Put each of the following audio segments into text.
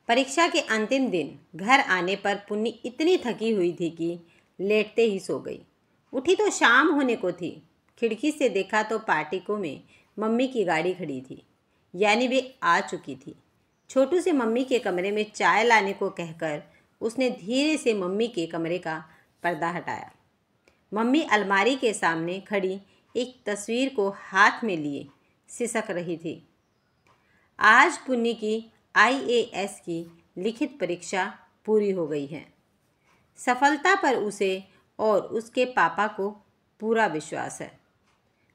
परीक्षा के अंतिम दिन घर आने पर पुन्नी इतनी थकी हुई थी कि लेटते ही सो गई। उठी तो शाम होने को थी। खिड़की से देखा तो पार्टिको में मम्मी की गाड़ी खड़ी थी, यानी वे आ चुकी थी। छोटू से मम्मी के कमरे में चाय लाने को कहकर उसने धीरे से मम्मी के कमरे का पर्दा हटाया। मम्मी अलमारी के सामने खड़ी एक तस्वीर को हाथ में लिए सिसक रही थी। आज पुन्नी की IAS की लिखित परीक्षा पूरी हो गई है। सफलता पर उसे और उसके पापा को पूरा विश्वास है।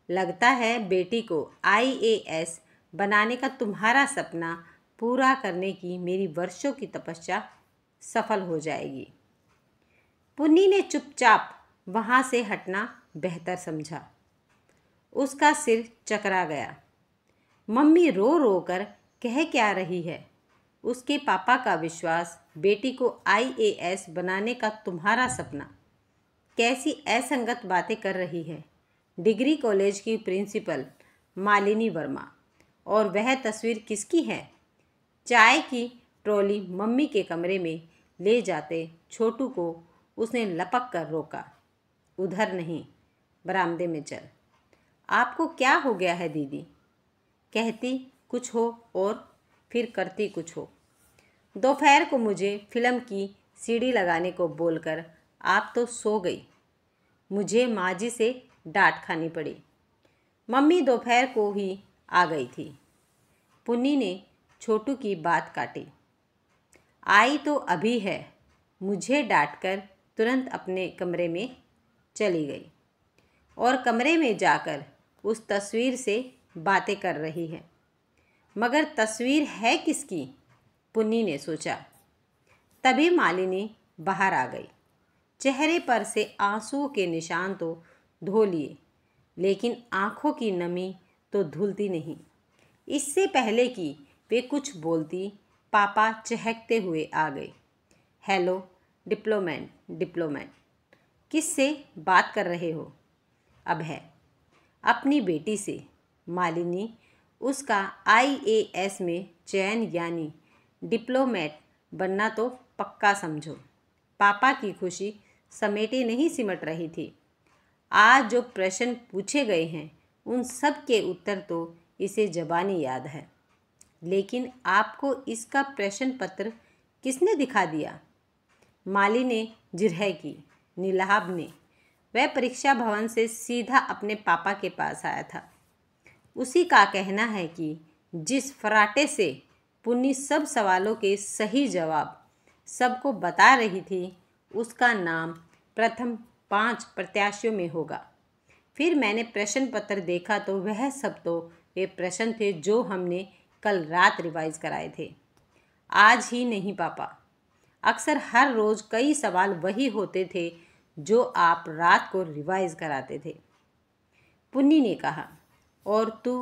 लगता है बेटी को IAS बनाने का तुम्हारा सपना पूरा करने की मेरी वर्षों की तपस्या सफल हो जाएगी। पुन्नी ने चुपचाप वहाँ से हटना बेहतर समझा। उसका सिर चकरा गया। मम्मी रो रो कर कह क्या रही है? उसके पापा का विश्वास, बेटी को IAS बनाने का तुम्हारा सपना। कैसी असंगत बातें कर रही है। डिग्री कॉलेज की प्रिंसिपल मालिनी वर्मा। और वह तस्वीर किसकी है? चाय की ट्रॉली मम्मी के कमरे में ले जाते छोटू को उसने लपक कर रोका। उधर नहीं, बरामदे में चल। आपको क्या हो गया है दीदी? कहती कुछ हो और फिर करती कुछ हो। दोपहर को मुझे फिल्म की सीडी लगाने को बोलकर आप तो सो गई। मुझे माँ जी से डांट खानी पड़ी। मम्मी दोपहर को ही आ गई थी। पुन्नी ने छोटू की बात काटी। आई तो अभी है। मुझे डांटकर तुरंत अपने कमरे में चली गई और कमरे में जाकर उस तस्वीर से बातें कर रही है। मगर तस्वीर है किसकी? पुन्नी ने सोचा। तभी मालिनी बाहर आ गई। चेहरे पर से आंसुओं के निशान तो धो लिए, लेकिन आंखों की नमी तो धुलती नहीं। इससे पहले कि वे कुछ बोलती, पापा चहकते हुए आ गए। हेलो डिप्लोमेट, किससे बात कर रहे हो? अब है अपनी बेटी से। मालिनी, उसका IAS में चयन यानी डिप्लोमेट बनना तो पक्का समझो। पापा की खुशी समेटे नहीं सिमट रही थी। आज जो प्रश्न पूछे गए हैं उन सब के उत्तर तो इसे ज़बानी याद है, लेकिन आपको इसका प्रश्न पत्र किसने दिखा दिया? माली ने जिरह की। नीलाभ ने। वह परीक्षा भवन से सीधा अपने पापा के पास आया था। उसी का कहना है कि जिस फराटे से पुन्नी सब सवालों के सही जवाब सबको बता रही थी, उसका नाम प्रथम 5 प्रत्याशियों में होगा। फिर मैंने प्रश्न पत्र देखा तो वह सब तो वे प्रश्न थे जो हमने कल रात रिवाइज कराए थे। आज ही नहीं पापा, अक्सर हर रोज़ कई सवाल वही होते थे जो आप रात को रिवाइज कराते थे। पुन्नी ने कहा, और तू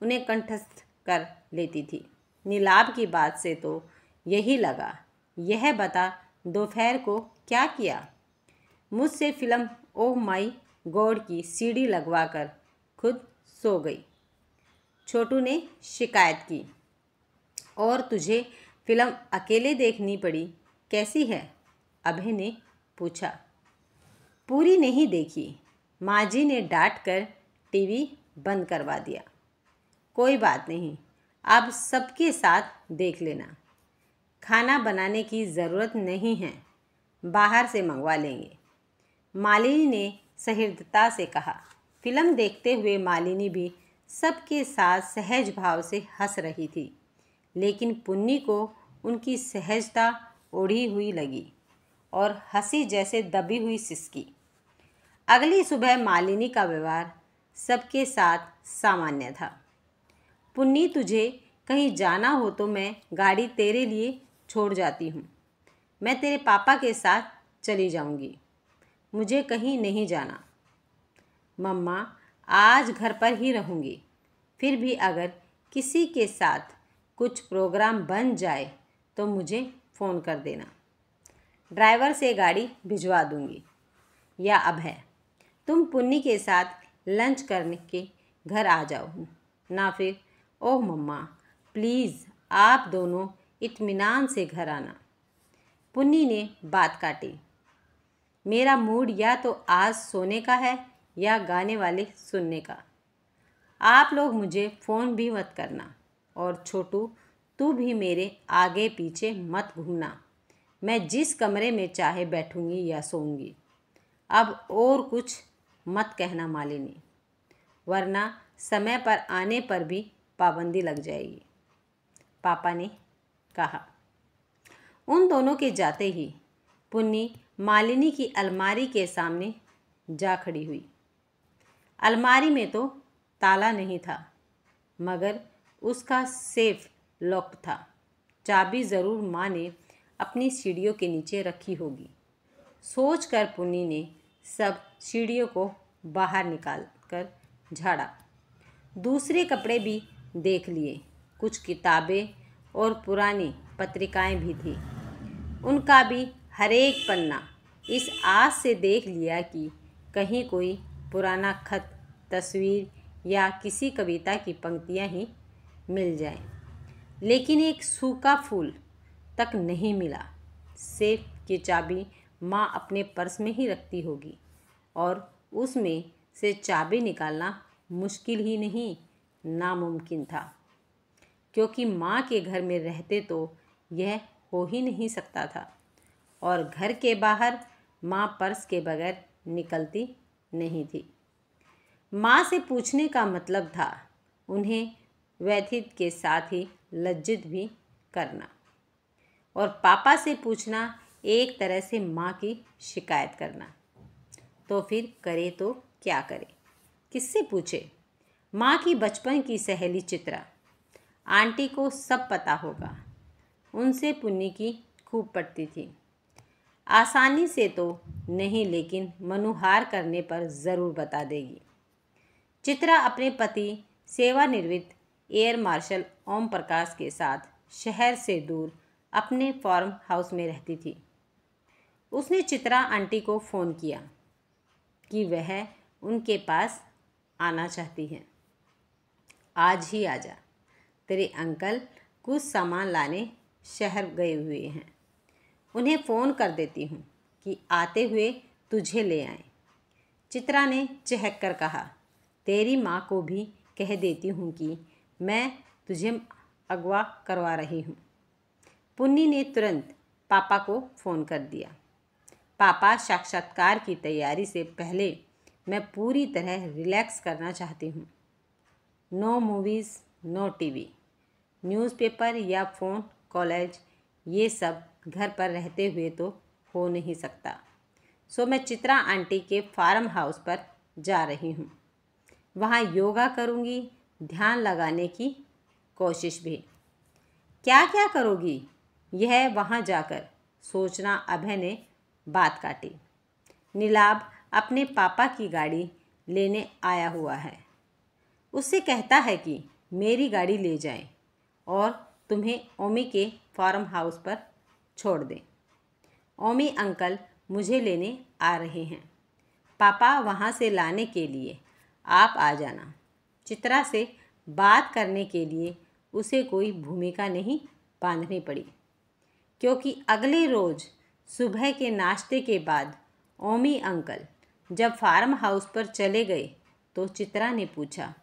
उन्हें कंठस्थ कर लेती थी। नीलाभ की बात से तो यही लगा। यह बता, दोपहर को क्या किया? मुझसे फिल्म ओह माई गॉड की सीडी लगवाकर खुद सो गई। छोटू ने शिकायत की। और तुझे फिल्म अकेले देखनी पड़ी, कैसी है? अभय ने पूछा। पूरी नहीं देखी, माँ जी ने डांट कर टीवी बंद करवा दिया। कोई बात नहीं, अब सबके साथ देख लेना। खाना बनाने की ज़रूरत नहीं है, बाहर से मंगवा लेंगे। मालिनी ने सहृदयता से कहा। फिल्म देखते हुए मालिनी भी सबके साथ सहज भाव से हंस रही थी, लेकिन पुन्नी को उनकी सहजता ओढ़ी हुई लगी और हंसी जैसे दबी हुई सिसकी। अगली सुबह मालिनी का व्यवहार सबके साथ सामान्य था। पुन्नी, तुझे कहीं जाना हो तो मैं गाड़ी तेरे लिए छोड़ जाती हूँ। मैं तेरे पापा के साथ चली जाऊँगी। मुझे कहीं नहीं जाना। मम्मा, आज घर पर ही रहूँगी। फिर भी अगर किसी के साथ कुछ प्रोग्राम बन जाए तो मुझे फ़ोन कर देना। ड्राइवर से गाड़ी भिजवा दूँगी। या अब है, तुम पुन्नी के साथ लंच करने के घर आ जाओ ना। फिर ओह मम्मा, प्लीज़ आप दोनों इत्मीनान से घर आना। पुन्नी ने बात काटी। मेरा मूड या तो आज सोने का है या गाने वाले सुनने का। आप लोग मुझे फ़ोन भी मत करना, और छोटू तू भी मेरे आगे पीछे मत घूमना। मैं जिस कमरे में चाहे बैठूंगी या सोऊंगी। अब और कुछ मत कहना मालिनी, वरना समय पर आने पर भी पाबंदी लग जाएगी, पापा ने कहा। उन दोनों के जाते ही पुन्नी मालिनी की अलमारी के सामने जा खड़ी हुई। अलमारी में तो ताला नहीं था, मगर उसका सेफ लॉक था। चाबी ज़रूर माँ ने अपनी सीढ़ियों के नीचे रखी होगी। सोचकर पुन्नी ने सब सीढ़ियों को बाहर निकाल कर झाड़ा। दूसरे कपड़े भी देख लिए। कुछ किताबें और पुरानी पत्रिकाएं भी थी। उनका भी हर एक पन्ना इस आस से देख लिया कि कहीं कोई पुराना खत, तस्वीर या किसी कविता की पंक्तियां ही मिल जाएं। लेकिन एक सूखा फूल तक नहीं मिला। सेफ की चाबी माँ अपने पर्स में ही रखती होगी, और उसमें से चाबी निकालना मुश्किल ही नहीं, नामुमकिन था, क्योंकि माँ के घर में रहते तो यह हो ही नहीं सकता था, और घर के बाहर माँ पर्स के बगैर निकलती नहीं थी। माँ से पूछने का मतलब था उन्हें व्यथित के साथ ही लज्जित भी करना, और पापा से पूछना एक तरह से माँ की शिकायत करना। तो फिर करे तो क्या करे, किससे पूछे? माँ की बचपन की सहेली चित्रा। आंटी को सब पता होगा। उनसे पुन्नी की खूब पड़ती थी। आसानी से तो नहीं, लेकिन मनुहार करने पर ज़रूर बता देगी। चित्रा अपने पति सेवानिवृत्त एयर मार्शल ओम प्रकाश के साथ शहर से दूर अपने फार्म हाउस में रहती थी। उसने चित्रा आंटी को फ़ोन किया कि वह उनके पास आना चाहती है। आज ही आजा, तेरे अंकल कुछ सामान लाने शहर गए हुए हैं। उन्हें फ़ोन कर देती हूँ कि आते हुए तुझे ले आएं। चित्रा ने चहक कर कहा, तेरी माँ को भी कह देती हूँ कि मैं तुझे अगवा करवा रही हूँ। पुन्नी ने तुरंत पापा को फ़ोन कर दिया। पापा, साक्षात्कार की तैयारी से पहले मैं पूरी तरह रिलैक्स करना चाहती हूँ। No movies, no TV, newspaper या फ़ोन, कॉलेज, ये सब घर पर रहते हुए तो हो नहीं सकता। सो मैं चित्रा आंटी के फार्म हाउस पर जा रही हूँ। वहाँ योगा करूँगी, ध्यान लगाने की कोशिश भी। क्या क्या करोगी, यह वहाँ जाकर सोचना, अभय ने बात काटी। नीलाभ अपने पापा की गाड़ी लेने आया हुआ है। उससे कहता है कि मेरी गाड़ी ले जाएं और तुम्हें ओमी के फार्म हाउस पर छोड़ दें। ओमी अंकल मुझे लेने आ रहे हैं। पापा वहाँ से लाने के लिए आप आ जाना। चित्रा से बात करने के लिए उसे कोई भूमिका नहीं बांधनी पड़ी, क्योंकि अगले रोज़ सुबह के नाश्ते के बाद ओमी अंकल जब फार्म हाउस पर चले गए तो चित्रा ने पूछा,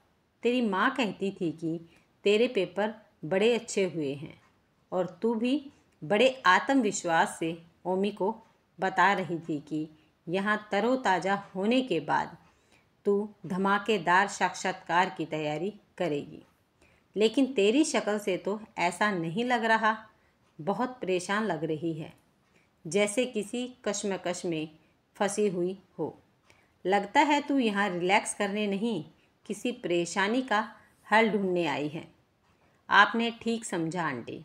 तेरी माँ कहती थी कि तेरे पेपर बड़े अच्छे हुए हैं, और तू भी बड़े आत्मविश्वास से ओमी को बता रही थी कि यहाँ तरोताज़ा होने के बाद तू धमाकेदार साक्षात्कार की तैयारी करेगी। लेकिन तेरी शक्ल से तो ऐसा नहीं लग रहा। बहुत परेशान लग रही है, जैसे किसी कश्मकश में फंसी हुई हो। लगता है तू यहाँ रिलैक्स करने नहीं, किसी परेशानी का हल ढूंढने आई है। आपने ठीक समझा आंटी,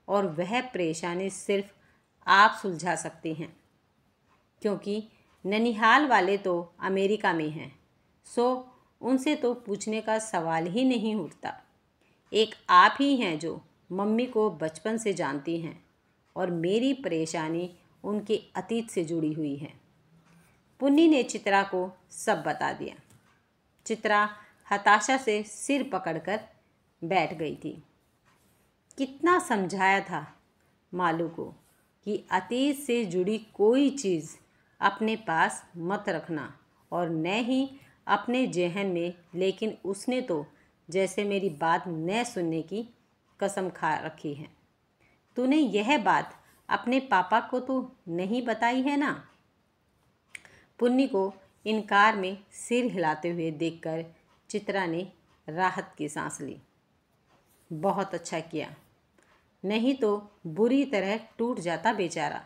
और वह परेशानी सिर्फ आप सुलझा सकती हैं, क्योंकि ननिहाल वाले तो अमेरिका में हैं। सो उनसे तो पूछने का सवाल ही नहीं उठता। एक आप ही हैं जो मम्मी को बचपन से जानती हैं, और मेरी परेशानी उनके अतीत से जुड़ी हुई है। पुन्नी ने चित्रा को सब बता दिया। चित्रा हताशा से सिर पकड़कर बैठ गई थी। कितना समझाया था मालू को कि अतीत से जुड़ी कोई चीज़ अपने पास मत रखना और न ही अपने जहन में, लेकिन उसने तो जैसे मेरी बात न सुनने की कसम खा रखी है। तूने यह बात अपने पापा को तो नहीं बताई है ना? पुन्नी को इनकार में सिर हिलाते हुए देखकर चित्रा ने राहत की सांस ली। बहुत अच्छा किया, नहीं तो बुरी तरह टूट जाता बेचारा।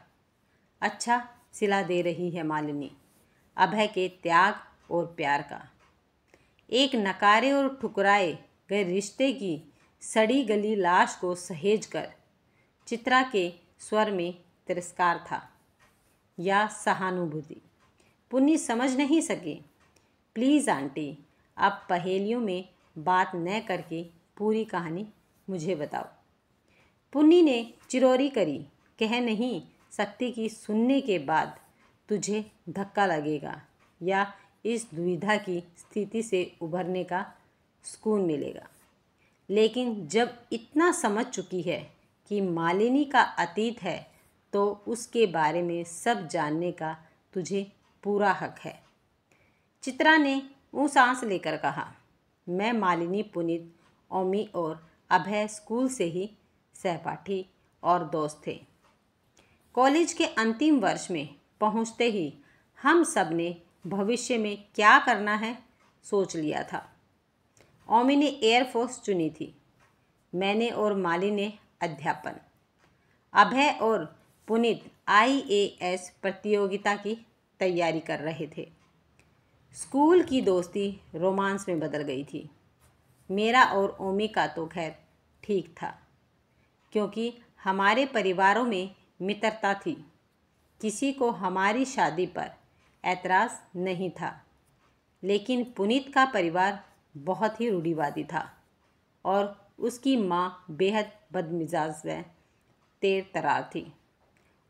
अच्छा सिला दे रही है मालिनी अभय के त्याग और प्यार का। एक नकारे और ठुकराए गए रिश्ते की सड़ी गली लाश को सहेज कर चित्रा के स्वर में तिरस्कार था या सहानुभूति, पुन्नी समझ नहीं सकी। प्लीज़ आंटी, आप पहेलियों में बात न करके पूरी कहानी मुझे बताओ। पुन्नी ने चिरौरी करी। कह नहीं सकती कि सुनने के बाद तुझे धक्का लगेगा या इस दुविधा की स्थिति से उभरने का सुकून मिलेगा, लेकिन जब इतना समझ चुकी है कि मालिनी का अतीत है तो उसके बारे में सब जानने का तुझे पूरा हक है। चित्रा ने सांस लेकर कहा, मैं मालिनी, पुनीत, ओमी और अभय स्कूल से ही सहपाठी और दोस्त थे। कॉलेज के अंतिम वर्ष में पहुंचते ही हम सब ने भविष्य में क्या करना है सोच लिया था। ओमी ने एयरफोर्स चुनी थी, मैंने और माली ने अध्यापन। अभय और पुनीत IAS प्रतियोगिता की तैयारी कर रहे थे। स्कूल की दोस्ती रोमांस में बदल गई थी। मेरा और ओमी का तो खैर ठीक था, क्योंकि हमारे परिवारों में मित्रता थी। किसी को हमारी शादी पर ऐतराज़ नहीं था, लेकिन पुनीत का परिवार बहुत ही रूढ़िवादी था और उसकी माँ बेहद बदमिजाज व तेर तरार थी।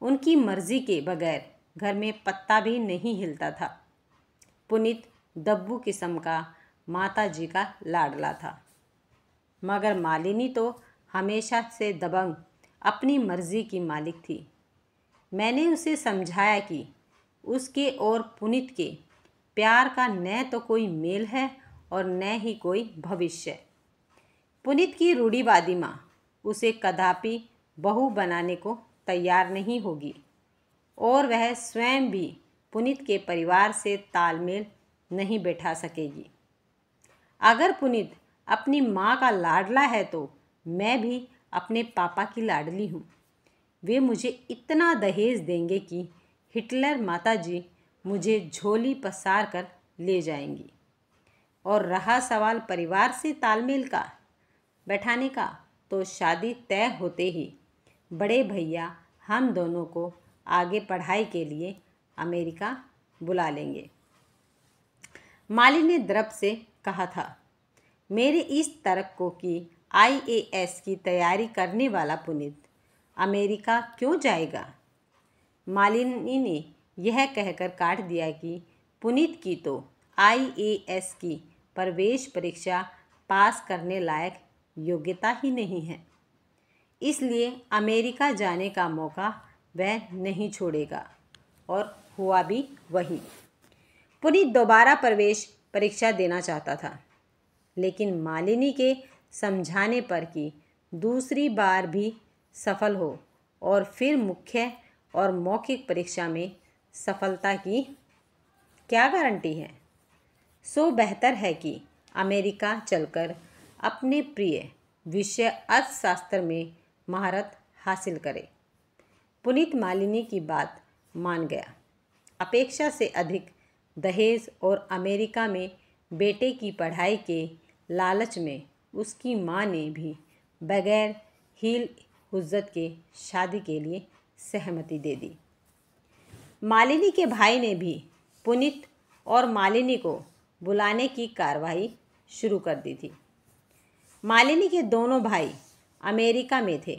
उनकी मर्ज़ी के बगैर घर में पत्ता भी नहीं हिलता था। पुनीत दब्बू किस्म का माता जी का लाडला था, मगर मालिनी तो हमेशा से दबंग अपनी मर्ज़ी की मालिक थी। मैंने उसे समझाया कि उसके और पुनीत के प्यार का न तो कोई मेल है और न ही कोई भविष्य। पुनीत की रूढ़िवादी माँ उसे कदापि बहू बनाने को तैयार नहीं होगी और वह स्वयं भी पुनीत के परिवार से तालमेल नहीं बैठा सकेगी। अगर पुनीत अपनी माँ का लाडला है तो मैं भी अपने पापा की लाडली हूँ। वे मुझे इतना दहेज देंगे कि हिटलर माताजी मुझे झोली पसार कर ले जाएंगी। और रहा सवाल परिवार से तालमेल का बैठाने का, तो शादी तय होते ही बड़े भैया हम दोनों को आगे पढ़ाई के लिए अमेरिका बुला लेंगे। माली ने द्रव से कहा था, मेरे इस तर्क को कि IAS की तैयारी करने वाला पुनीत अमेरिका क्यों जाएगा। मालिनी ने यह कहकर काट दिया कि पुनीत की तो IAS की प्रवेश परीक्षा पास करने लायक योग्यता ही नहीं है, इसलिए अमेरिका जाने का मौका वह नहीं छोड़ेगा। और हुआ भी वही। पुनीत दोबारा प्रवेश परीक्षा देना चाहता था, लेकिन मालिनी के समझाने पर कि दूसरी बार भी सफल हो और फिर मुख्य और मौखिक परीक्षा में सफलता की क्या गारंटी है, सो बेहतर है कि अमेरिका चलकर अपने प्रिय विषय अर्थशास्त्र में महारत हासिल करे। पुनीत मालिनी की बात मान गया। अपेक्षा से अधिक दहेज और अमेरिका में बेटे की पढ़ाई के लालच में उसकी माँ ने भी बगैर हील हुज्जत के शादी के लिए सहमति दे दी। मालिनी के भाई ने भी पुनीत और मालिनी को बुलाने की कार्रवाई शुरू कर दी थी। मालिनी के दोनों भाई अमेरिका में थे।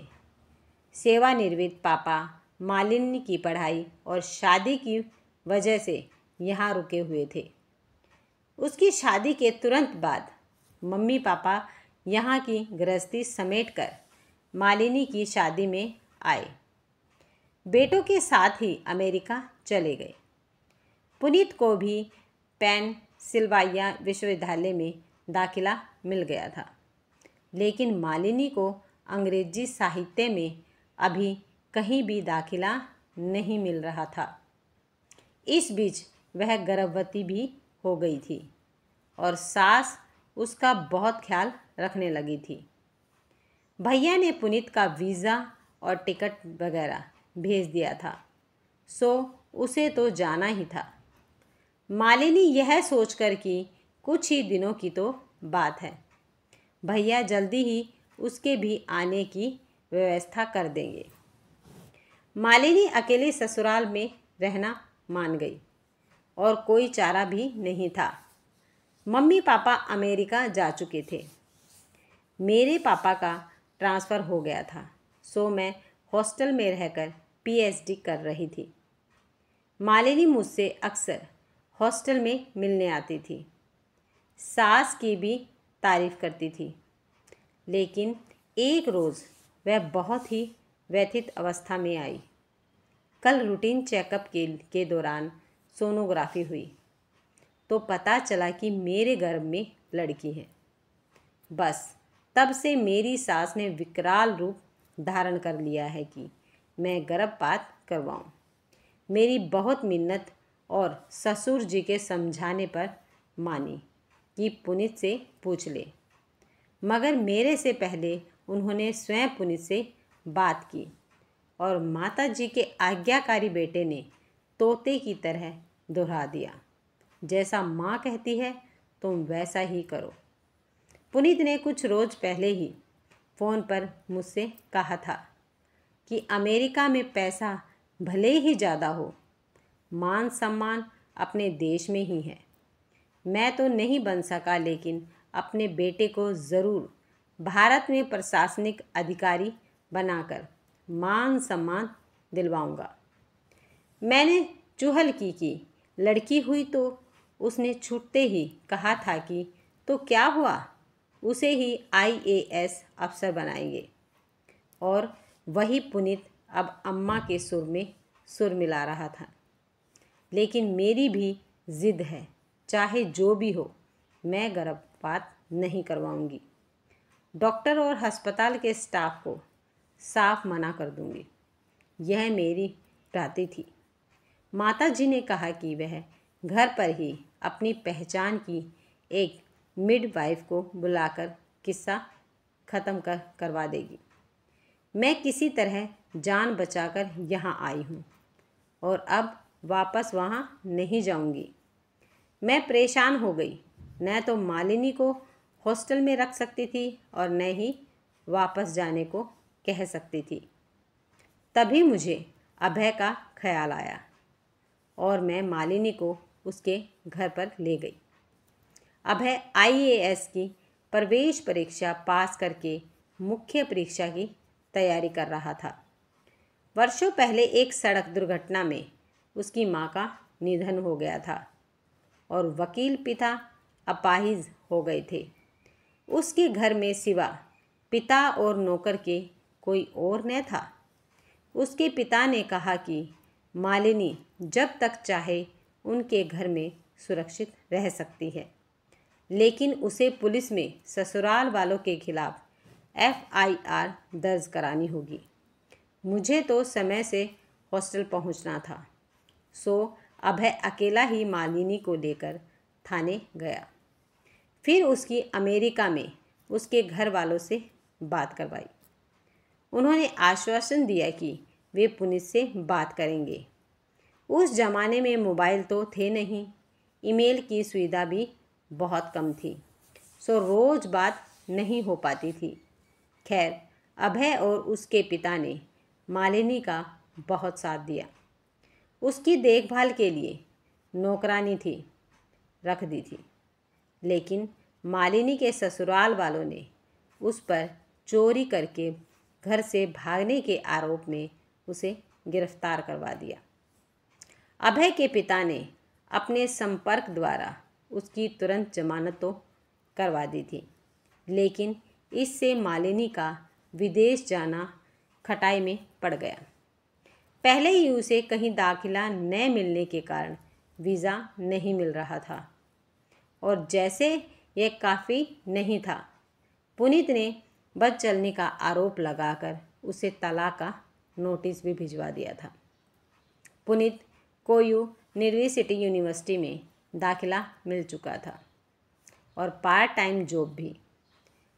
सेवानिवृत्त पापा मालिनी की पढ़ाई और शादी की वजह से यहाँ रुके हुए थे। उसकी शादी के तुरंत बाद मम्मी पापा यहाँ की गृहस्थी समेटकर मालिनी की शादी में आए। बेटों के साथ ही अमेरिका चले गए। पुनीत को भी पेनसिल्वानिया विश्वविद्यालय में दाखिला मिल गया था, लेकिन मालिनी को अंग्रेजी साहित्य में अभी कहीं भी दाखिला नहीं मिल रहा था। इस बीच वह गर्भवती भी हो गई थी और सास उसका बहुत ख्याल रखने लगी थी। भैया ने पुनीत का वीज़ा और टिकट वगैरह भेज दिया था, सो उसे तो जाना ही था। मालिनी यह सोचकर कि कुछ ही दिनों की तो बात है, भैया जल्दी ही उसके भी आने की व्यवस्था कर देंगे। मालिनी अकेले ससुराल में रहना मान गई और कोई चारा भी नहीं था। मम्मी पापा अमेरिका जा चुके थे। मेरे पापा का ट्रांसफ़र हो गया था, सो मैं हॉस्टल में रहकर पीएचडी कर रही थी। मालिनी मुझसे अक्सर हॉस्टल में मिलने आती थी। सास की भी तारीफ़ करती थी, लेकिन एक रोज़ वह बहुत ही व्यथित अवस्था में आई। कल रूटीन चेकअप के दौरान सोनोग्राफी हुई तो पता चला कि मेरे गर्भ में लड़की है। बस तब से मेरी सास ने विकराल रूप धारण कर लिया है कि मैं गर्भपात करवाऊं। मेरी बहुत मिन्नत और ससुर जी के समझाने पर मानी कि पुनीत से पूछ ले, मगर मेरे से पहले उन्होंने स्वयं पुनीत से बात की और माता जी के आज्ञाकारी बेटे ने तोते की तरह दोहरा दिया, जैसा माँ कहती है तुम वैसा ही करो। पुनीत ने कुछ रोज़ पहले ही फ़ोन पर मुझसे कहा था कि अमेरिका में पैसा भले ही ज़्यादा हो, मान सम्मान अपने देश में ही है। मैं तो नहीं बन सका, लेकिन अपने बेटे को ज़रूर भारत में प्रशासनिक अधिकारी बनाकर मान सम्मान दिलवाऊंगा। मैंने चुहल की कि लड़की हुई तो उसने छूटते ही कहा था कि तो क्या हुआ, उसे ही आईएएस अफसर बनाएंगे। और वही पुनीत अब अम्मा के सुर में सुर मिला रहा था। लेकिन मेरी भी ज़िद है, चाहे जो भी हो मैं गर्भपात नहीं करवाऊंगी। डॉक्टर और अस्पताल के स्टाफ को साफ मना कर दूंगी। यह मेरी भ्रांति थी। माता जी ने कहा कि वह घर पर ही अपनी पहचान की एक मिडवाइफ को बुलाकर किस्सा ख़त्म करवा देगी। मैं किसी तरह जान बचाकर यहाँ आई हूँ और अब वापस वहाँ नहीं जाऊँगी। मैं परेशान हो गई। न तो मालिनी को हॉस्टल में रख सकती थी और न ही वापस जाने को कह सकती थी। तभी मुझे अभय का ख्याल आया और मैं मालिनी को उसके घर पर ले गई। अभय आईएएस की प्रवेश परीक्षा पास करके मुख्य परीक्षा की तैयारी कर रहा था। वर्षों पहले एक सड़क दुर्घटना में उसकी माँ का निधन हो गया था और वकील पिता अपाहिज हो गए थे। उसके घर में सिवा पिता और नौकर के कोई और न था। उसके पिता ने कहा कि मालिनी जब तक चाहे उनके घर में सुरक्षित रह सकती है, लेकिन उसे पुलिस में ससुराल वालों के खिलाफ एफआईआर दर्ज करानी होगी। मुझे तो समय से हॉस्टल पहुंचना था, सो अभय अकेला ही मालिनी को लेकर थाने गया। फिर उसकी अमेरिका में उसके घर वालों से बात करवाई। उन्होंने आश्वासन दिया कि वे पुलिस से बात करेंगे। उस ज़माने में मोबाइल तो थे नहीं, ईमेल की सुविधा भी बहुत कम थी, सो रोज़ बात नहीं हो पाती थी। खैर, अभय और उसके पिता ने मालिनी का बहुत साथ दिया। उसकी देखभाल के लिए नौकरानी रख दी थी, लेकिन मालिनी के ससुराल वालों ने उस पर चोरी करके घर से भागने के आरोप में उसे गिरफ्तार करवा दिया। अभय के पिता ने अपने संपर्क द्वारा उसकी तुरंत जमानत तो करवा दी थी, लेकिन इससे मालिनी का विदेश जाना खटाई में पड़ गया। पहले ही उसे कहीं दाखिला न मिलने के कारण वीज़ा नहीं मिल रहा था और जैसे यह काफ़ी नहीं था, पुनीत ने बस चलने का आरोप लगाकर उसे तलाक का नोटिस भी भिजवा दिया था। पुनीत को यूनिवर्सिटी में दाखिला मिल चुका था और पार्ट टाइम जॉब भी।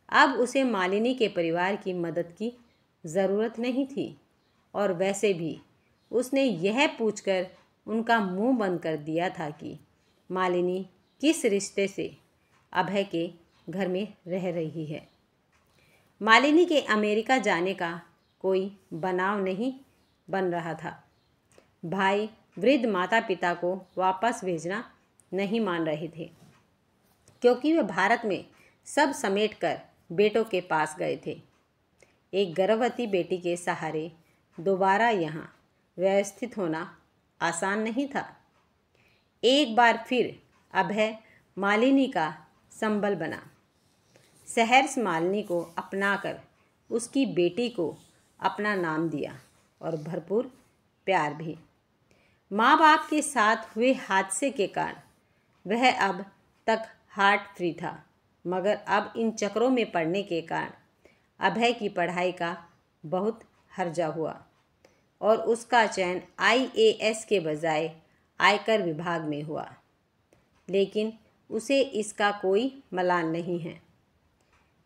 अब उसे मालिनी के परिवार की मदद की ज़रूरत नहीं थी और वैसे भी उसने यह पूछकर उनका मुंह बंद कर दिया था कि मालिनी किस रिश्ते से अभय के घर में रह रही है। मालिनी के अमेरिका जाने का कोई बनाव नहीं बन रहा था। भाई वृद्ध माता पिता को वापस भेजना नहीं मान रहे थे क्योंकि वे भारत में सब समेटकर बेटों के पास गए थे। एक गर्भवती बेटी के सहारे दोबारा यहाँ व्यवस्थित होना आसान नहीं था। एक बार फिर अभय मालिनी का संबल बना। सहर्ष मालिनी को अपनाकर उसकी बेटी को अपना नाम दिया और भरपूर प्यार भी। माँ बाप के साथ हुए हादसे के कारण वह अब तक हार्ट फ्री था, मगर अब इन चक्रों में पड़ने के कारण अभय की पढ़ाई का बहुत हर्जा हुआ और उसका चयन IAS के बजाय आयकर विभाग में हुआ। लेकिन उसे इसका कोई मलाल नहीं है।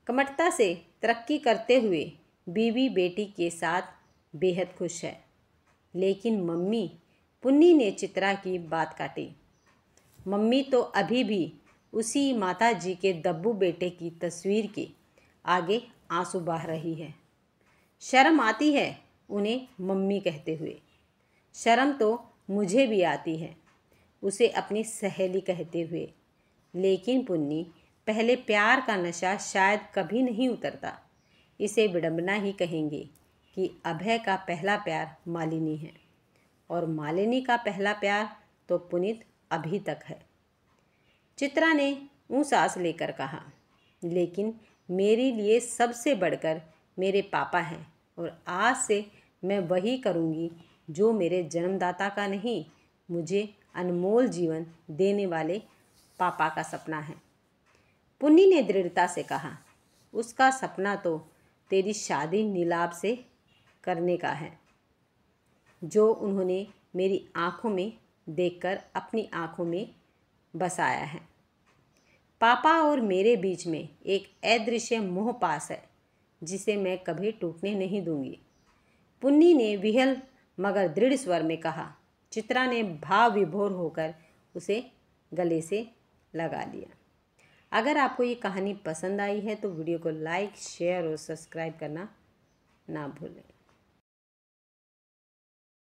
कमठता से तरक्की करते हुए बीवी बेटी के साथ बेहद खुश है। लेकिन मम्मी, पुन्नी ने चित्रा की बात काटी, मम्मी तो अभी भी उसी माताजी के दब्बू बेटे की तस्वीर के आगे आंसू बहा रही है। शर्म आती है उन्हें मम्मी कहते हुए। शर्म तो मुझे भी आती है उसे अपनी सहेली कहते हुए। लेकिन पुन्नी, पहले प्यार का नशा शायद कभी नहीं उतरता। इसे विडंबना ही कहेंगे कि अभय का पहला प्यार मालिनी है और मालिनी का पहला प्यार तो पुनीत अभी तक है। चित्रा ने ऊँच सांस लेकर कहा, लेकिन मेरे लिए सबसे बढ़कर मेरे पापा हैं और आज से मैं वही करूँगी जो मेरे जन्मदाता का नहीं, मुझे अनमोल जीवन देने वाले पापा का सपना है। पुन्नी ने दृढ़ता से कहा, उसका सपना तो तेरी शादी नीलाभ से करने का है, जो उन्होंने मेरी आँखों में देखकर अपनी आँखों में बसाया है। पापा और मेरे बीच में एक अदृश्य मोह पास है जिसे मैं कभी टूटने नहीं दूंगी। पुन्नी ने विह्वल मगर दृढ़ स्वर में कहा। चित्रा ने भाव विभोर होकर उसे गले से लगा लिया। अगर आपको ये कहानी पसंद आई है तो वीडियो को लाइक, शेयर और सब्सक्राइब करना ना भूलें।